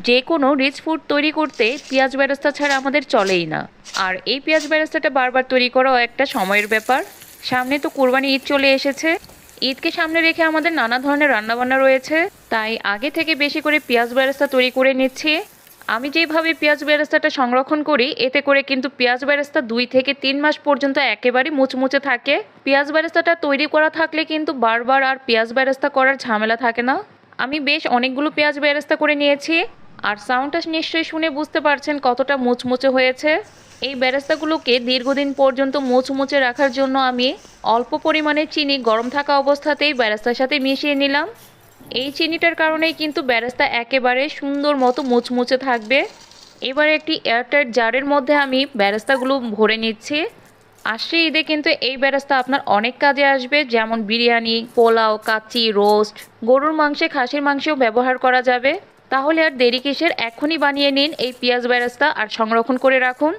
যে কোনো rich food তৈরি করতে পেঁয়াজ বেরেস্তা ছাড়া আমাদের চলেই না। আর এই পেঁয়াজ বেরেস্তাটা বারবার তৈরি করাও একটা সময়ের ব্যাপার। সামনে তো কোরবানি ঈদ চলে এসেছে। ঈদকে সামনে রেখে আমাদের নানা ধরনের রান্নাবান্না রয়েছে, তাই আগে থেকে বেশি করে পেঁয়াজ বেরেস্তা তৈরি করে নিচ্ছি। আমি যেভাবে পেঁয়াজ বেরেস্তাটা সংরক্ষণ করি, এতে করে কিন্তু পেঁয়াজ বেরেস্তা 2 থেকে 3 মাস পর্যন্ত একেবারে মুচমুচে থাকে। পেঁয়াজ বেরেস্তাটা তৈরি করা থাকলে কিন্তু বারবার আর পেঁয়াজ বেরেস্তা করার ঝামেলা থাকে না। আমি বেশ অনেকগুলো পেঁয়াজ বেরেস্তা করে নিয়েছি, আর সাউন্ডটা নিশ্চয়ই শুনে বুঝতে পারছেন কতটা মুচমুচে হয়েছে। এই বেরেস্তাগুলোকে দীর্ঘদিন পর্যন্ত মুচমুচে রাখার জন্য আমি অল্প পরিমাণে চিনি গরম থাকা অবস্থাতেই বেরেস্তার সাথে মিশিয়ে নিলাম। এই চিনিটার কারণেই কিন্তু বেরেস্তা একেবারে সুন্দর মতো মুচমুচে থাকবে। এবার একটি এয়ারটাইট জারের মধ্যে আমি বেরেস্তাগুলো ভরে নিচ্ছি। আসছে ঈদে কিন্তু এই বেরেস্তা আপনার অনেক কাজে আসবে, যেমন বিরিয়ানি, পোলাও, কাচ্চি, রোস্ট, গরুর মাংসে, খাসির মাংসেও ব্যবহার করা যাবে। তাহলে আর দেরি কিসের, এখনই বানিয়ে নিন এই পেঁয়াজ বেরেস্তা আর সংরক্ষণ করে রাখুন।